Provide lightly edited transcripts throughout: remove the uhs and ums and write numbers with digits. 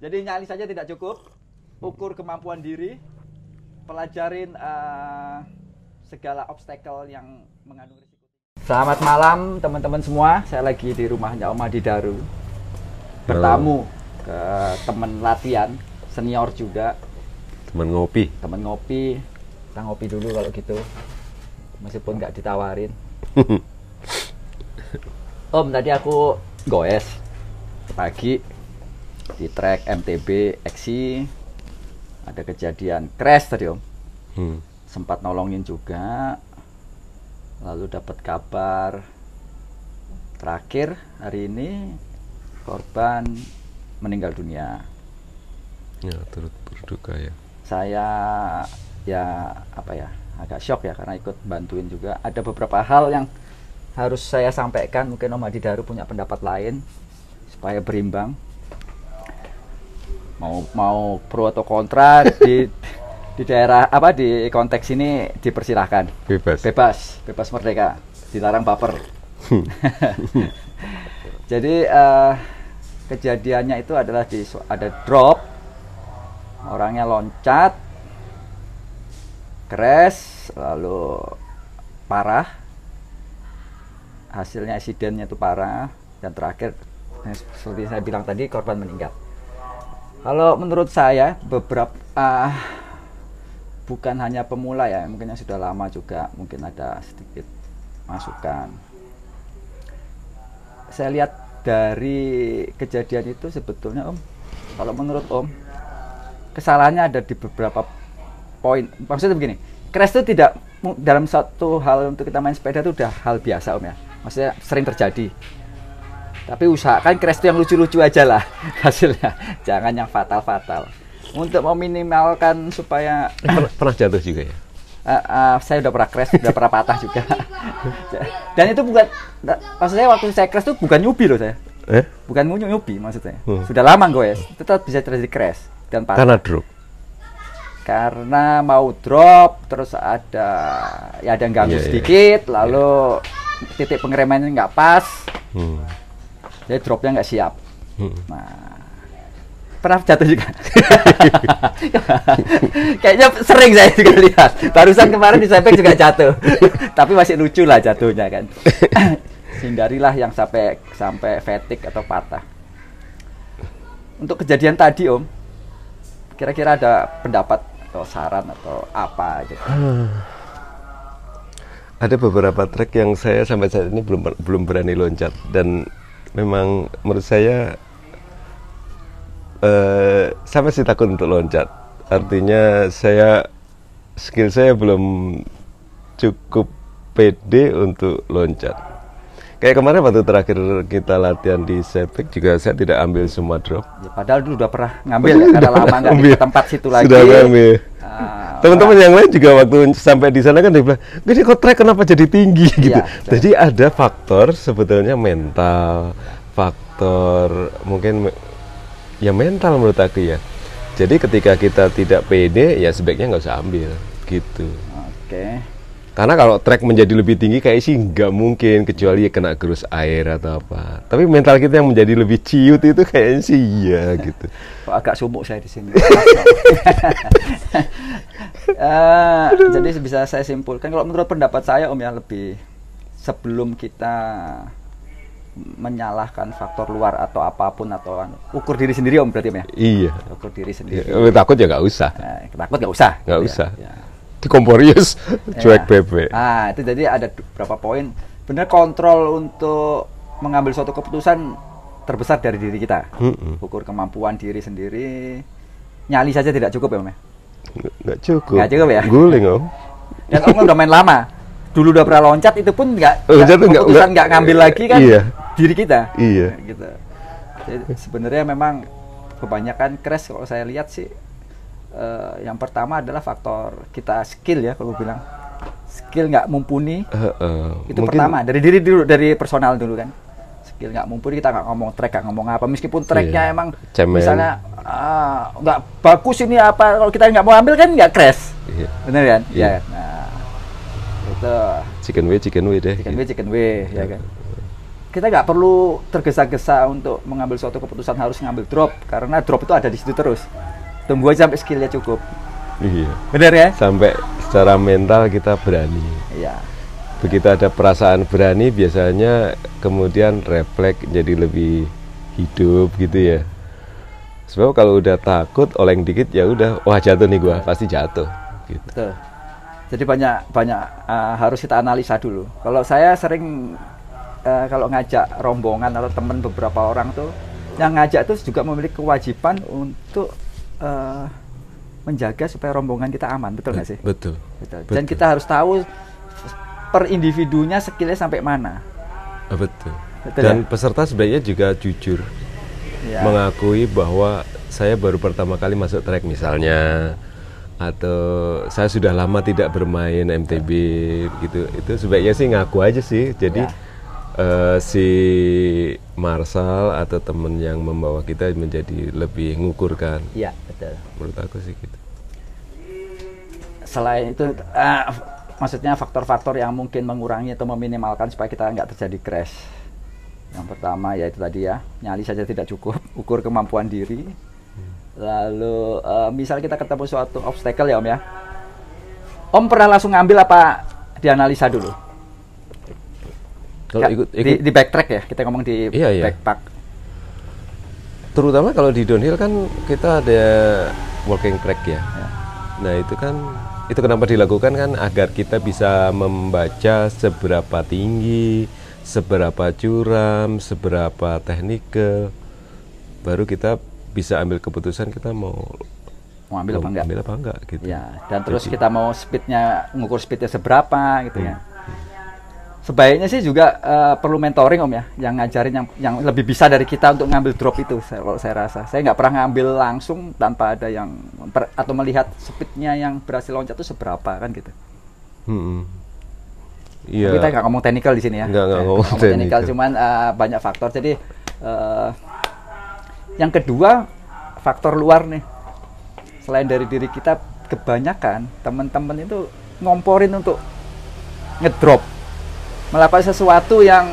Jadi nyali saja tidak cukup, ukur kemampuan diri, pelajarin segala obstacle yang mengandung risiko. Selamat malam teman-teman semua, saya lagi di rumahnya Om Adi Daru, bertamu ke teman latihan, senior juga. Teman ngopi. Kita ngopi dulu kalau gitu, meskipun nggak ditawarin. Om, tadi aku goes pagi di trek MTB XC, ada kejadian crash tadi Om. Sempat nolongin juga, lalu dapat kabar terakhir hari ini korban meninggal dunia. Ya, turut berduka ya. Saya agak shock ya, karena ikut bantuin juga. Ada beberapa hal yang harus saya sampaikan, mungkin Om Adi Daru punya pendapat lain supaya berimbang. Mau pro atau kontra di daerah di konteks ini dipersilahkan. Bebas merdeka, dilarang baper. Jadi kejadiannya itu adalah ada drop, orangnya loncat, crash, lalu parah. Hasilnya insidennya itu parah, dan terakhir seperti saya bilang tadi, korban meninggal. Kalau menurut saya beberapa bukan hanya pemula ya, mungkin yang sudah lama juga mungkin ada sedikit masukan. Saya lihat dari kejadian itu sebetulnya Om, kalau menurut Om, kesalahannya ada di beberapa poin. Maksudnya begini, crash itu tidak dalam satu hal untuk kita main sepeda itu udah hal biasa Om ya. Maksudnya sering terjadi. Tapi usahakan crash itu yang lucu-lucu aja lah hasilnya, jangan yang fatal-fatal. Untuk meminimalkan supaya pernah jatuh juga ya? Saya udah pernah crash, udah pernah patah juga. Dan itu bukan, maksudnya waktu saya crash itu bukan nyubi loh saya. Bukan nyubi maksudnya. Sudah lama goes, tetap bisa terjadi crash dan patah. Karena drop. Karena mau drop, terus ada yang ganggu sedikit, lalu titik pengeremannya nggak pas, jadi dropnya nggak siap. Nah, pernah jatuh juga. Kayaknya sering saya juga lihat. Barusan kemarin di Sepeng juga jatuh. Tapi masih lucu lah jatuhnya kan. Hindarilah yang sampai fatigue atau patah. Untuk kejadian tadi Om, kira-kira ada pendapat atau saran atau apa gitu? Ada beberapa trek yang saya sampai saat ini belum berani loncat, dan memang menurut saya masih takut untuk loncat. Artinya skill saya belum cukup pede untuk loncat. Kayak kemarin waktu terakhir kita latihan di Sepik juga saya tidak ambil semua drop. Ya, padahal dulu udah pernah ngambil ya, karena lama nggak di tempat situ lagi. Sudah ngambil. Teman-teman yang lain juga waktu sampai di sana kan dia bilang, "Gini kok trek kenapa jadi tinggi?" gitu. Jadi ada faktor sebetulnya mental, faktor mungkin ya mental menurut aku ya. Jadi ketika kita tidak pede ya sebaiknya nggak usah ambil gitu. Oke. Karena kalau trek menjadi lebih tinggi kayak sih nggak mungkin, kecuali ya kena gerus air atau apa. Tapi mental kita yang menjadi lebih ciut itu kayaknya sih iya gitu. Kok agak sumuk saya di sini. Jadi bisa saya simpulkan, kalau menurut pendapat saya Om ya, lebih sebelum kita menyalahkan faktor luar atau apapun, atau ukur diri sendiri Om berarti Om ya? Iya. Ukur diri sendiri. Ya, takut ya nggak usah. Takut nggak usah. Nggak usah. Ya. Di Komporius cuek bebek. Itu jadi ada beberapa poin. Benar, kontrol untuk mengambil suatu keputusan terbesar dari diri kita. Ukur kemampuan diri sendiri. Nyali saja tidak cukup ya Om ya? Nggak cukup. Nggak cukup ya? Guling Om. Dan Om udah main lama. Dulu udah pernah loncat, itu pun keputusan nggak ngambil lagi kan. Iya. Diri kita. Iya. Gitu. Jadi sebenarnya memang kebanyakan crash kalau saya lihat sih, yang pertama adalah faktor kita skill ya, kalau bilang skill nggak mumpuni. Itu mungkin pertama dari diri dulu, dari personal dulu kan. Skill nggak mumpuni, kita nggak ngomong trek, nggak ngomong apa, meskipun treknya emang misalnya nggak bagus ini apa, kalau kita nggak mau ambil kan nggak crash. Bener kan? Ya. Nah, itu chicken way deh. Chicken way ya kan. kita nggak perlu tergesa-gesa untuk mengambil suatu keputusan harus ngambil drop, karena drop itu ada di situ terus. Tunggu aja sampai skillnya cukup. Iya. Bener ya? Sampai secara mental kita berani. Iya. Begitu ada perasaan berani, biasanya kemudian refleks jadi lebih hidup gitu ya. Sebab kalau udah takut, oleng dikit ya udah, wah jatuh nih gua, pasti jatuh. Gitu. Betul. Jadi banyak harus kita analisa dulu. Kalau saya sering kalau ngajak rombongan atau teman beberapa orang tuh, yang ngajak tuh juga memiliki kewajiban untuk menjaga supaya rombongan kita aman, betul nggak sih? Betul. Dan kita harus tahu per individunya skillnya sampai mana. Betul. Betul. Dan peserta sebenarnya juga jujur mengakui bahwa saya baru pertama kali masuk trek misalnya, atau saya sudah lama tidak bermain MTB gitu. Itu sebaiknya sih ngaku aja sih. Jadi si Marshall atau temen yang membawa kita menjadi lebih ngukurkan. Iya, betul. Menurut aku sih gitu. Selain itu, maksudnya faktor-faktor yang mungkin mengurangi atau meminimalkan supaya kita nggak terjadi crash. Yang pertama ya itu tadi ya, nyali saja tidak cukup, ukur kemampuan diri. Lalu misal kita ketemu suatu obstacle ya Om ya, Om pernah langsung ngambil apa dianalisa dulu? Kalau ikut di backtrack ya, kita ngomong di backpack. Terutama kalau di downhill kan kita ada walking track ya. Nah itu kan, itu kenapa dilakukan kan agar kita bisa membaca seberapa tinggi, seberapa curam, seberapa teknikal, baru kita bisa ambil keputusan kita mau ambil apa enggak gitu. Ya, dan terus kita mau speednya, ngukur speednya seberapa gitu ya. Sebaiknya sih juga perlu mentoring Om ya, yang ngajarin yang lebih bisa dari kita untuk ngambil drop itu. Kalau saya rasa, saya nggak pernah ngambil langsung tanpa ada yang atau melihat speednya yang berhasil loncat itu seberapa kan gitu. Iya. Kita nggak ngomong teknikal di sini ya. Nggak ngomong teknikal, cuman banyak faktor. Jadi yang kedua faktor luar nih. Selain dari diri kita, kebanyakan teman-teman itu ngomporin untuk ngedrop, melakukan sesuatu yang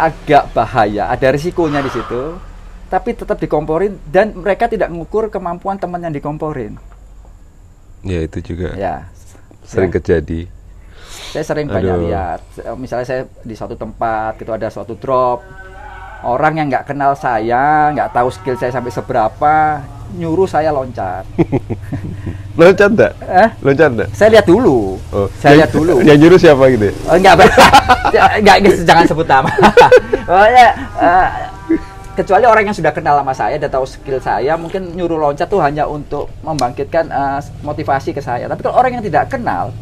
agak bahaya, ada risikonya di situ, tapi tetap dikomporin dan mereka tidak mengukur kemampuan teman yang dikomporin. Ya itu juga. Ya. Sering terjadi. Saya sering banyak lihat, misalnya saya di suatu tempat, gitu ada suatu drop, orang yang nggak kenal saya, nggak tahu skill saya sampai seberapa, nyuruh saya loncat. Loncat enggak? Loncat enggak? Saya lihat dulu. Saya lihat dulu. Yang nyuruh siapa gitu? Enggak, jangan sebut nama. Pokoknya kecuali orang yang sudah kenal sama saya dan tahu skill saya, mungkin nyuruh loncat tuh hanya untuk membangkitkan motivasi ke saya. Tapi kalau orang yang tidak kenal,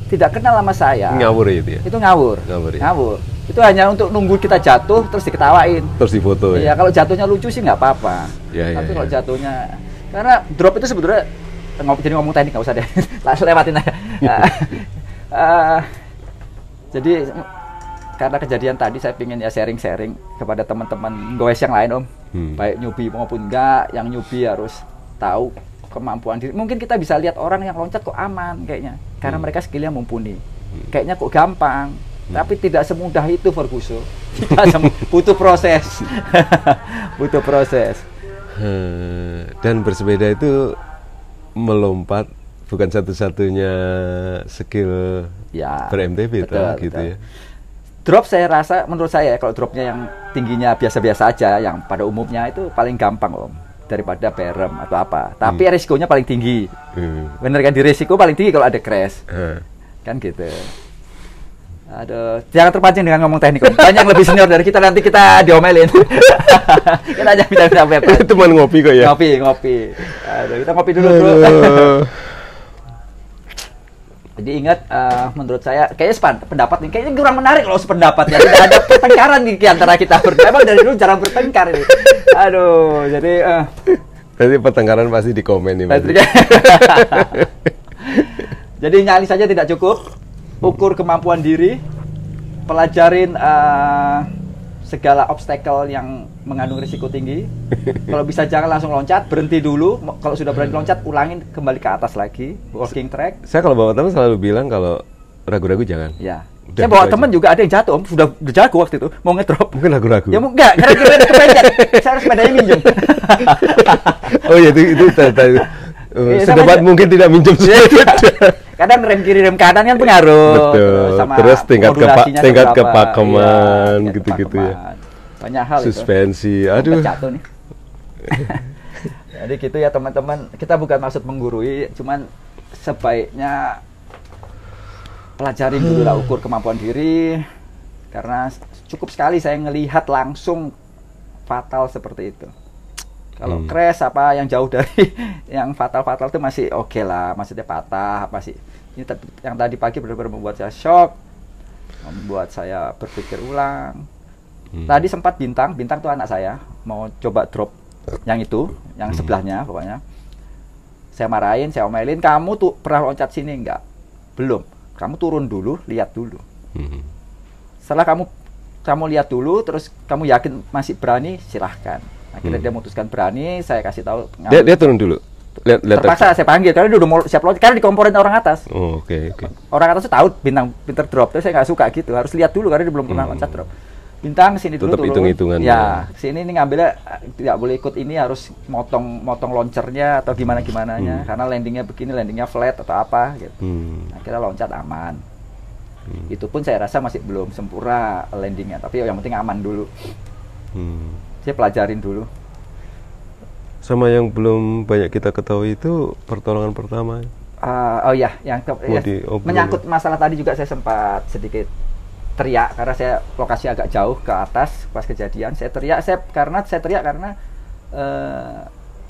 sama saya, ngawur itu ya? Itu ngawur. Ngawur. Itu hanya untuk nunggu kita jatuh terus diketawain. Terus difoto ya? Iya, kalau jatuhnya lucu sih nggak apa-apa. Tapi kalau jatuhnya, karena drop itu sebetulnya jadi ngomong teknik nggak usah deh, langsung lewatin aja. Jadi karena kejadian tadi saya ingin ya sharing kepada teman-teman goes yang lain Om, baik newbie maupun enggak, yang newbie harus tahu kemampuan diri. Mungkin kita bisa lihat orang yang loncat kok aman kayaknya, karena mereka skillnya mumpuni. Kayaknya kok gampang, tapi tidak semudah itu Ferguson. Butuh proses, butuh proses. Dan bersepeda itu melompat bukan satu-satunya skill ber-MTB gitu ya. Drop saya rasa, menurut saya kalau dropnya yang tingginya biasa-biasa aja, yang pada umumnya itu paling gampang Om, daripada berem atau apa. Tapi risikonya paling tinggi. Bener kan, di risiko paling tinggi kalau ada crash. Kan gitu. Aduh, jangan terpancing dengan ngomong teknik Om. Banyak yang lebih senior dari kita, nanti kita diomelin. Kita aja minta bebas. Teman ngopi kok ya. Ngopi. Aduh, kita ngopi dulu bro. Jadi ingat, menurut saya kayaknya pendapat ini kayaknya kurang menarik loh sependapat ya. Tidak ada pertengkaran di antara kita berdua. Emang dari dulu jarang bertengkar ini. Aduh, jadi nanti pertengkaran pasti di komen nih. Jadi nyali saja tidak cukup. Ukur kemampuan diri, pelajarin segala obstacle yang mengandung risiko tinggi. Kalau bisa jangan langsung loncat, berhenti dulu. Kalau sudah berani loncat, ulangin kembali ke atas lagi, walking track. Saya kalau bawa teman selalu bilang kalau ragu-ragu jangan. Ya. Saya bawa teman juga ada yang jatuh, Om. Sudah jago waktu itu, mau ngedrop. Mungkin ragu-ragu. Ya enggak, karena kira kepencet. Saya harus sepedanya minjem. Oh ya itu sedebat mungkin tidak minjem sepeda. Kadang rem kiri rem kanan kan pengaruh. Betul. Sama terus tingkat kepakeman iya, gitu-gitu ya. Banyak hal suspensi. itu. Aduh. Jatuh nih. Jadi gitu ya teman-teman. Kita bukan maksud menggurui, cuman sebaiknya pelajarin dulu lah, ukur kemampuan diri. Karena cukup sekali saya ngelihat langsung fatal seperti itu. Kalau crash apa yang jauh dari yang fatal-fatal itu masih oke lah, maksudnya patah apa sih. Ini yang tadi pagi benar-benar membuat saya shock, membuat saya berpikir ulang. Tadi sempat Bintang tuh anak saya mau coba drop yang itu, yang sebelahnya pokoknya. Saya marahin, saya omelin, kamu tuh pernah loncat sini enggak? Belum. Kamu turun dulu, lihat dulu. Setelah kamu lihat dulu, terus kamu yakin masih berani, silahkan. Akhirnya dia memutuskan berani, saya kasih tahu. Dia turun dulu. Lihat terpaksa saya panggil karena dia udah mau siap loncat, karena dikomporin orang atas. Oh, oke. Orang atas tuh tahu Bintang pinter drop, tapi saya nggak suka gitu. Harus lihat dulu karena dia belum pernah loncat drop. Bintang sini dulu turun. Hitung-hitungan. Ya, sini ini ngambilnya tidak boleh ikut ini, harus motong launchernya atau gimananya. Karena landingnya begini, landingnya flat atau apa gitu. Akhirnya loncat aman. Itu pun saya rasa masih belum sempurna landingnya, tapi yang penting aman dulu. Saya pelajarin dulu. Sama yang belum banyak kita ketahui itu pertolongan pertama. Oh iya, menyangkut masalah tadi juga saya sempat sedikit teriak karena saya lokasi agak jauh ke atas pas kejadian. Saya teriak karena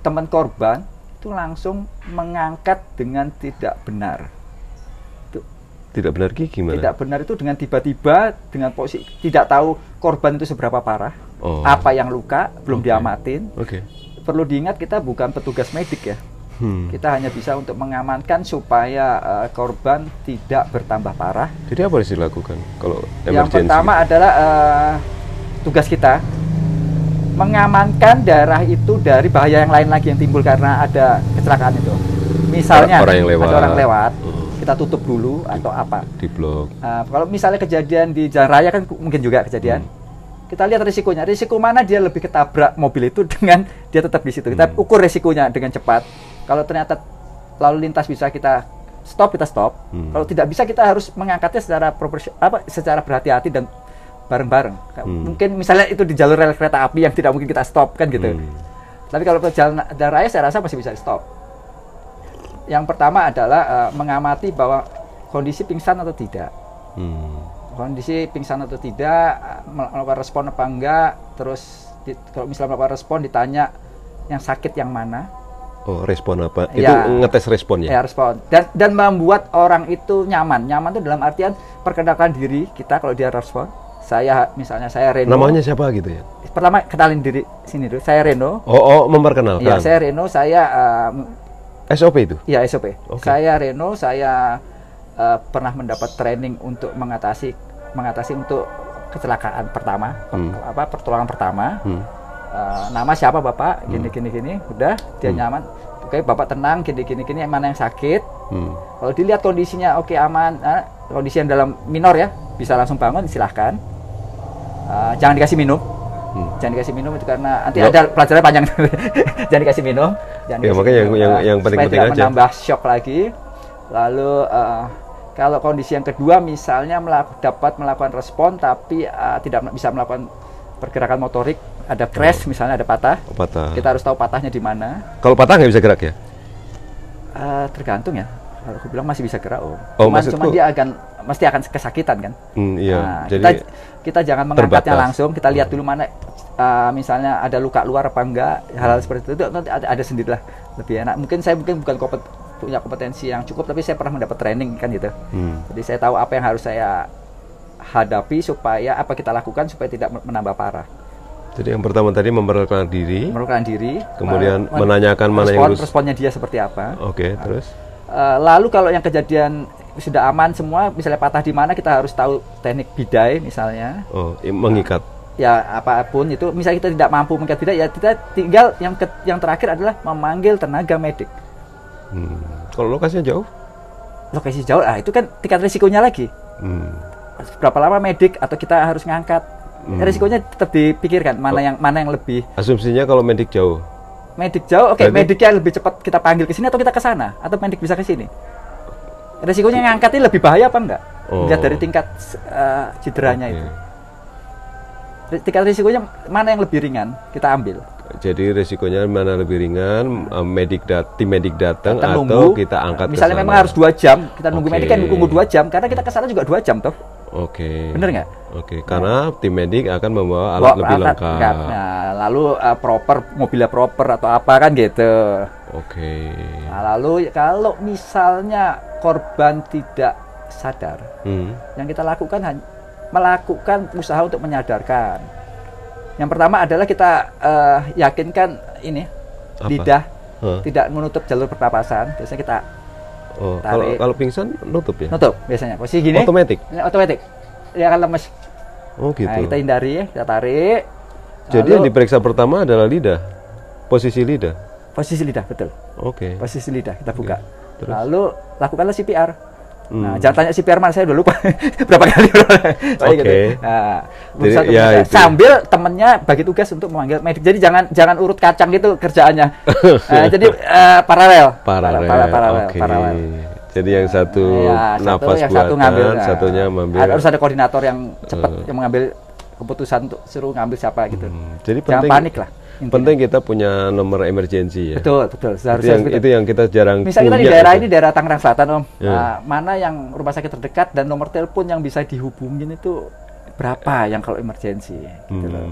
teman korban itu langsung mengangkat dengan tidak benar. Tidak benar gimana? Tidak benar itu dengan tiba-tiba, dengan posisi tidak tahu korban itu seberapa parah, apa yang luka, belum diamatin. Perlu diingat kita bukan petugas medik ya. Kita hanya bisa untuk mengamankan supaya korban tidak bertambah parah. Jadi apa yang dilakukan kalau emergency? Yang pertama adalah tugas kita mengamankan darah itu dari bahaya yang lain lagi yang timbul karena ada kecelakaan itu. Misalnya ada orang lewat. Kita tutup dulu atau apa di blok. Kalau misalnya kejadian di jalan raya kan mungkin juga kejadian. Kita lihat risiko mana dia lebih ketabrak mobil itu dengan dia tetap di situ. Kita ukur risikonya dengan cepat. Kalau ternyata lalu lintas bisa kita stop, kita stop. Kalau tidak bisa kita harus mengangkatnya secara berhati-hati dan bareng-bareng. Mungkin misalnya itu di jalur rel kereta api yang tidak mungkin kita stop kan gitu. Tapi kalau ke jalan raya saya rasa masih bisa di stop. Yang pertama adalah mengamati bahwa kondisi pingsan atau tidak. Kondisi pingsan atau tidak, melakukan respon apa enggak. Terus kalau misalnya melakukan respon ditanya yang sakit yang mana. Oh, respon apa? Ya, itu ngetes responnya? Ya, respon. Dan membuat orang itu nyaman. Nyaman itu dalam artian perkenalkan diri kita kalau dia respon. Misalnya saya Reno. Namanya siapa gitu ya? Pertama kenalin diri sini dulu. Saya Reno. Oh, memperkenalkan. Ya, saya Reno. Saya SOP itu? Iya, SOP. Saya Reno, saya pernah mendapat training untuk mengatasi untuk kecelakaan pertama, pertolongan pertama. Nama siapa Bapak? Gini. Udah, dia nyaman. Oke, Bapak tenang, gini. Mana yang sakit? Kalau dilihat kondisinya oke, aman, kondisi yang dalam minor ya, bisa langsung bangun, silahkan. Jangan dikasih minum. Jangan dikasih minum itu karena nanti ada pelajarannya panjang. Jangan dikasih minum. Makanya yang penting-penting aja. Menambah shock lagi. Lalu kalau kondisi yang kedua misalnya dapat melakukan respon tapi tidak bisa melakukan pergerakan motorik, ada crash misalnya, ada patah. Kita harus tahu patahnya di mana. Kalau patah nggak bisa gerak ya? Tergantung ya. Kalau aku bilang masih bisa gerak Cuman dia mesti akan kesakitan kan. Iya. Jadi kita jangan mengangkatnya langsung, kita lihat dulu mana misalnya ada luka luar apa enggak, hal-hal seperti itu nanti ada sendirilah, lebih enak. Mungkin saya bukan punya kompetensi yang cukup, tapi saya pernah mendapat training kan gitu. Jadi saya tahu apa yang harus saya hadapi supaya apa kita lakukan supaya tidak menambah parah. Jadi yang pertama tadi memperkenalkan diri, kemudian menanyakan mana yang responnya dia seperti apa. Terus lalu kalau yang kejadian sudah aman semua, misalnya patah di mana, kita harus tahu teknik bidai misalnya. Mengikat. Ya apapun itu, misalnya kita tidak mampu mengikat bidai, ya kita tinggal yang terakhir adalah memanggil tenaga medik. Kalau lokasinya jauh? Lokasi jauh, itu kan tingkat risikonya lagi. berapa lama medik atau kita harus ngangkat. Resikonya tetap dipikirkan mana yang lebih. Asumsinya kalau medik jauh. Medik jauh, oke, mediknya lebih cepat kita panggil ke sini atau kita ke sana atau medik bisa ke sini. Resikonya ngangkat ini lebih bahaya apa enggak? Lihat dari tingkat cederanya itu. Tingkat risikonya mana yang lebih ringan kita ambil. Jadi resikonya mana lebih ringan, tim medik datang atau nunggu, kita angkat. Misalnya memang harus 2 jam, kita nunggu medik kan nunggu 2 jam karena kita ke sana juga 2 jam toh. Bener nggak? Karena tim medik akan membawa alat lebih lengkap. Nah, lalu mobilnya proper atau apa kan gitu. Nah, lalu kalau misalnya korban tidak sadar, yang kita lakukan melakukan usaha untuk menyadarkan. Yang pertama adalah kita yakinkan ini lidah tidak menutup jalur pernapasan. Biasanya kita tarik. Kalau pingsan nutup ya? Nutup biasanya. Posisi gini. Otomatis. Dia akan lemes. Gitu. Nah, kita hindari ya, kita tarik. Jadi yang diperiksa pertama adalah lidah. Posisi lidah. Posisi lidah, betul. Posisi lidah kita buka. Terus? Lalu lakukanlah CPR. Nah, jangan tanya CPR mana, saya udah lupa berapa kali. Gitu. Nah, sambil temennya bagi tugas untuk memanggil medik. Jadi jangan urut kacang gitu kerjaannya. Jadi paralel. Jadi yang satu nafas yang buatan, satu ngambil, satunya mengambil. Harus ada koordinator yang cepat yang mengambil keputusan untuk suruh ngambil siapa gitu. Jadi jangan panik lah. Penting kita punya nomor emergency ya. Betul. Itu yang kita jarang. Misalnya kita di daerah ini, daerah Tangerang Selatan Om, mana yang rumah sakit terdekat dan nomor telepon yang bisa dihubungin itu berapa yang kalau emergency gitu loh.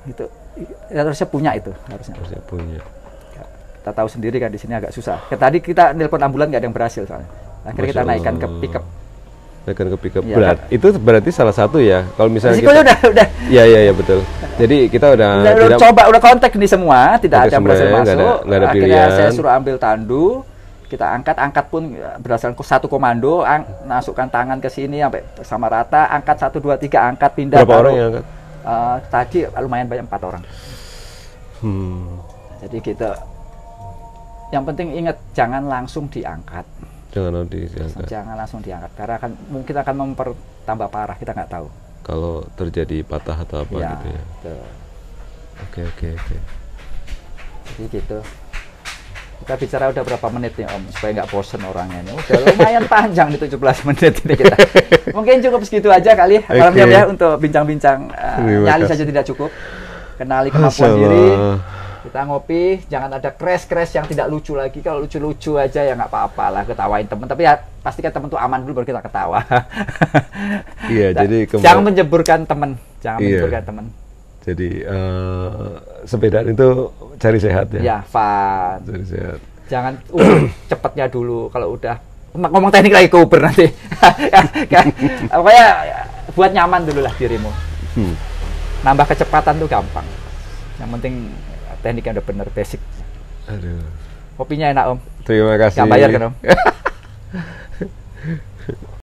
Itu harusnya punya itu, harusnya punya. Kita tahu sendiri kan di sini agak susah. Tadi kita nelpon ambulan nggak ada yang berhasil soalnya. Akhirnya kita naikkan ke pickup. Ya, itu berarti salah satu ya. Kalau misalnya risikonya udah. Iya betul. Jadi kita udah kontak nih semua, tidak ada yang berhasil masuk. Nggak ada pilihan. Akhirnya saya suruh ambil tandu, kita angkat pun berdasarkan satu komando, masukkan tangan ke sini sampai sama rata, angkat 1 2 3, angkat pindah. Berapa orang yang angkat? Tadi lumayan banyak, 4 orang. Jadi kita yang penting ingat jangan langsung diangkat. Jangan langsung diangkat karena mungkin akan mempertambah parah, kita nggak tahu. Kalau terjadi patah atau apa gitu ya. Oke. Jadi gitu. Kita bicara udah berapa menit nih Om supaya nggak bosen orangnya nih. Udah lumayan panjang nih 17 menit ini kita. Mungkin cukup segitu aja kali malamnya ya untuk bincang-bincang. Nyali saja tidak cukup. Kenali kemampuan diri. Kita ngopi, jangan ada crash yang tidak lucu lagi. Kalau lucu-lucu aja ya nggak apa-apa lah, ketawain teman. Tapi ya pastikan teman tuh aman dulu baru kita ketawa. Jadi jangan menjeburkan teman, menjeburkan teman. Jadi sepedaan itu cari sehat ya. Ya, fun. Cari sehat. Jangan cepatnya dulu. Kalau udah ngomong teknik lagi ke Uber nanti. Pokoknya buat nyaman dulu lah dirimu. Nambah kecepatan tuh gampang. Yang penting tekniknya udah bener, basic. Kopinya enak Om. Terima kasih. Nggak bayar kan Om?